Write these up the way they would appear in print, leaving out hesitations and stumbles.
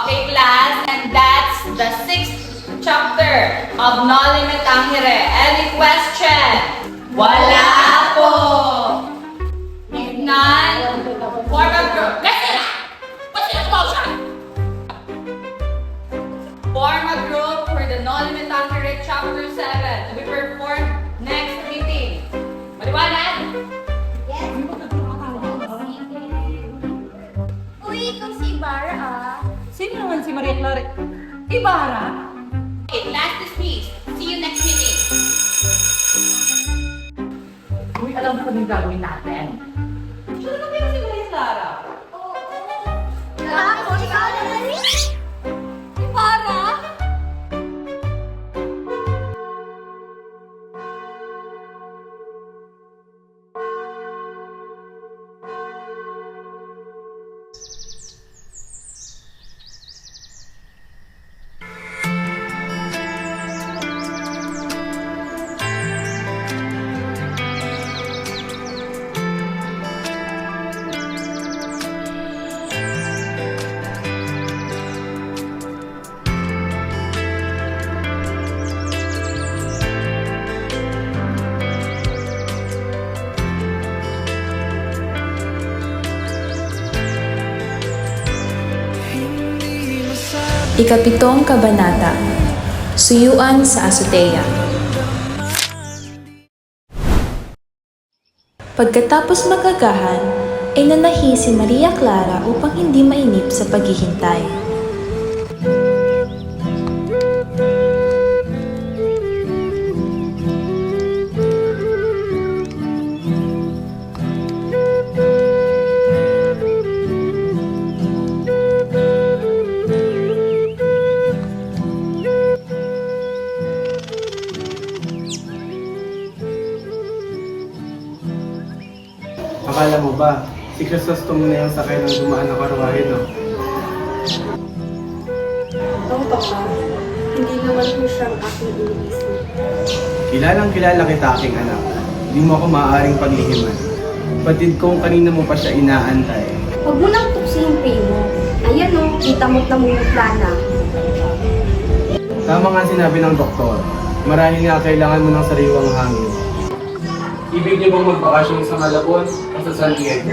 Okay, class, and that's the 6th chapter of Noli Me Tangere. Any question? Wala po! If none, form a group. Listen! What's the motion? Form a group for the Noli Me Tangere chapter 7 to be performed next meeting. Maliwanag? Uy, ikaw si Ibarra ah. Sino naman si Maria Clara? Ibarra? Okay, class dismissed. See you next meeting. Uy, alam mo kung gagawin natin. Sino naman si Maria Clara? Ako, ikaw naman ni Ibarra? Ikapitong Kabanata, Suyuan sa Azotea. Pagkatapos magagahan, ay nanahi si Maria Clara upang hindi mainip sa paghihintay. Akala mo ba, si Crisostomo na yung sakay ng dumaan na karwahe, no? Oo, Papa. Hindi naman po siyang aking iniisip. Kilalang kilala kita, aking anak. Hindi mo ako maaaring paglihiman. Batid kong kanina mo pa siya inaantay. Huwag mo nang tuksin yung pay mo. Ayan o, kita mo't namumutla na. Tama nga sinabi ng doktor, marahil nga kailangan mo ng sariwang hangin. Ibig niyo bang magbakasyon sa Malabon o sa San Diego?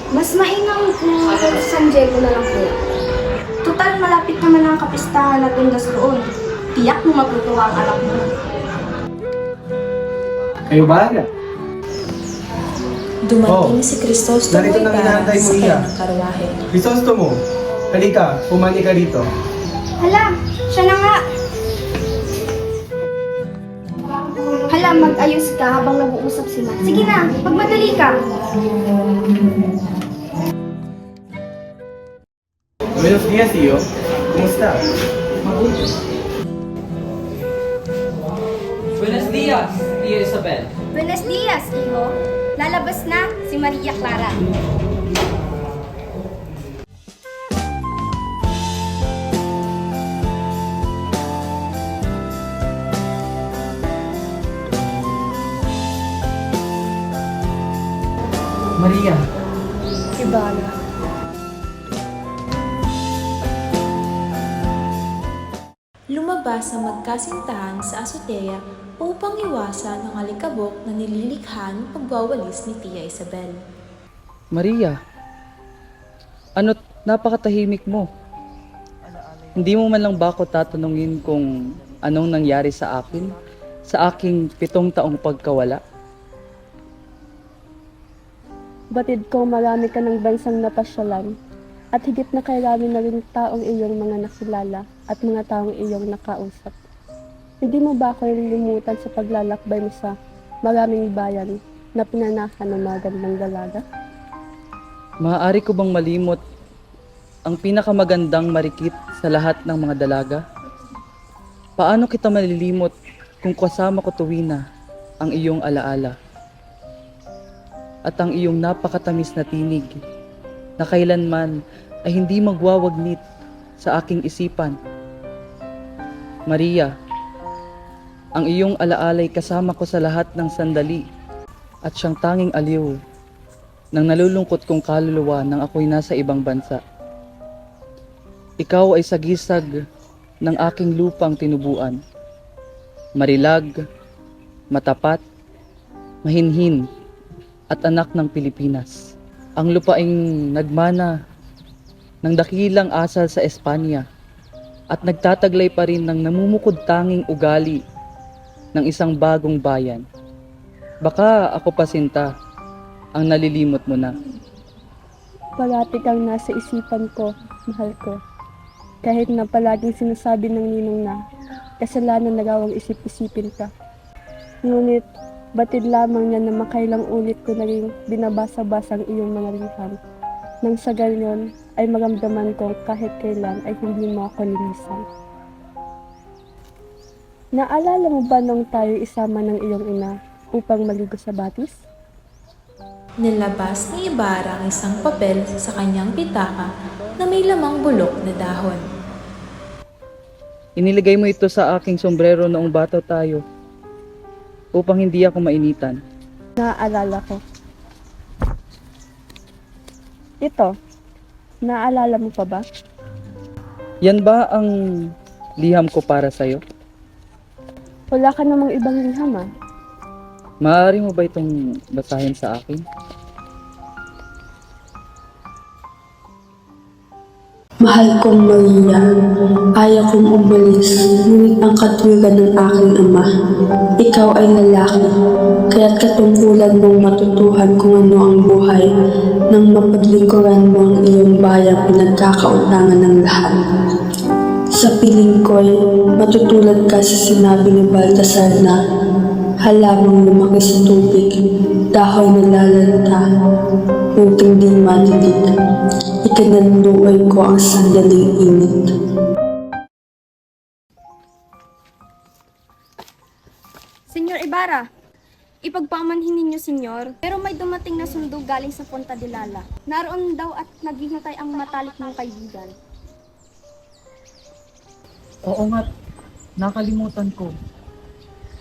Mas mainam kung sa San Diego na lang po. Total, malapit naman ang kapistahan at tundas roon. Tiyak mo matutuwa ang anak mo. Kayo ba? Dumating si Crisostomo narito na Ibarra hinahantay mo, sa Iya. kanyang karwahe. Crisostomo, halika, pumani ka rito. Hala, siya na nga. Hala, mag-ayos ka habang nag-uusap sila. Sige na, magmadali ka. Buenos dias, Iyo. Kumusta? Buenos dias, Tia Isabel. Buenos dias, iho. Lalabas na si Maria Clara. Maria. Ibarra. Lumabas ang magkasintahan sa azotea upang iwasan ang alikabok na nililikha ng pagwawalis ni Tia Isabel. Maria, ano't napakatahimik mo? Hindi mo man lang ba ako tatanungin kung anong nangyari sa akin sa aking 7 taong pagkawala? Batid ko marami ka ng bansang napasyalan at higit na karami na rin taong iyong mga nakilala at mga taong iyong nakausap. Hindi mo ba ako nililimutan sa paglalakbay mo sa maraming bayan na pinanahan ng mga gandang dalaga? Maaari ko bang malimot ang pinakamagandang marikit sa lahat ng mga dalaga? Paano kita malilimot kung kasama ko tuwina ang iyong alaala? At ang iyong napakatamis na tinig na kailanman ay hindi magwawagnit sa aking isipan. Maria, ang iyong alaalay kasama ko sa lahat ng sandali at siyang tanging aliw ng nalulungkot kong kaluluwa nang ako'y nasa ibang bansa. Ikaw ay sagisag ng aking lupang tinubuan. Marilag, matapat, mahinhin, at anak ng Pilipinas. Ang lupaing nagmana ng dakilang asal sa Espanya at nagtataglay pa rin ng namumukod tanging ugali ng isang bagong bayan. Baka ako pa sinta ang nalilimot mo na. Parati kang nasa isipan ko, mahal ko. Kahit na palaging sinasabi ng ninong na kasalanan na raw ang isip-isipin ka. Ngunit batid lamang niya na makailang ulit ko na rin binabasa-basa ang iyong mga liham. Nang sa ganyan ay maramdaman kong kahit kailan ay hindi mo ako linisan. Naalala mo ba nung tayo isama ng iyong ina upang maligo sa batis? Nilabas ni Ibarra ang isang papel sa kanyang pitaka na may lamang bulok na dahon. Iniligay mo ito sa aking sombrero noong bata tayo upang hindi ako mainitan. Naaalala ko. Ito, naalala mo pa ba? Yan ba ang liham ko para sa'yo? Wala ka namang ibang liham ah. Maaari mo ba itong basahin sa akin? Mahal kong Maria, ayaw kong umalis, ngunit ang katwiran ng aking ama. Ikaw ay lalaki, kaya't katungkulan mong matutuhan kung ano ang buhay nang mapaglingkuran mo ang iyong bayang pinagkakautangan ng lahat. Sa piling ko'y matutulad ka sa sinabi ni Baltasar na halamang lumaki sa tubig, dahon na lalanta, munting di matitig. Ikinanluoy ko ang sandaling init. Senyor Ibarra, ipagpamanhin ninyo, senyor, pero may dumating na sundo galing sa Punta de Lala. Naroon daw at naghihintay ang matalik mong kaibigan. Oo nga, nakalimutan ko.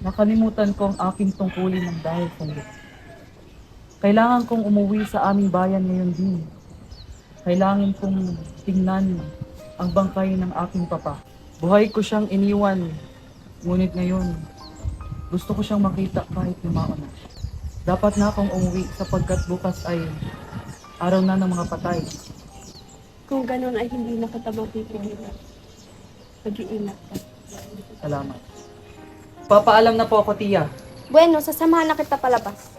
Nakalimutan ko ang aking tungkulin ng dahil sa iyo. Kailangan kong umuwi sa aming bayan ngayon din. Kailangan kong tingnan ang bangkay ng aking papa. Buhay ko siyang iniwan, ngunit ngayon, gusto ko siyang makita kahit lumaon na. Dapat na akong umuwi sapagkat bukas ay araw na ng mga patay. Kung ganun ay hindi na kita mapipigilan. Mag-iingat ka. Salamat. Papaalam na po ako, tiya. Bueno, sasamahan na kita palabas.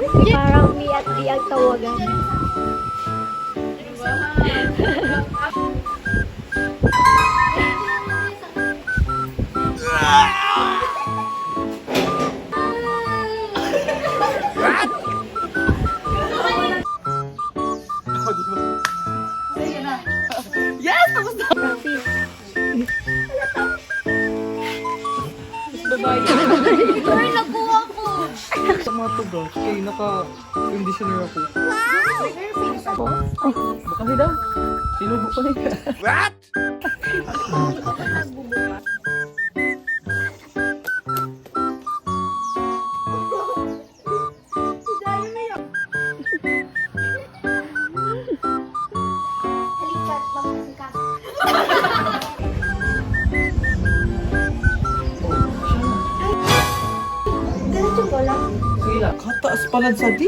Parang mi at di ang tawagan. Sa mga tugas, kaya naka-conditioner ako. Bukali daw. Sinubok ko na yun. Ganito ko lang. Sige lang. Kataas pala sa di.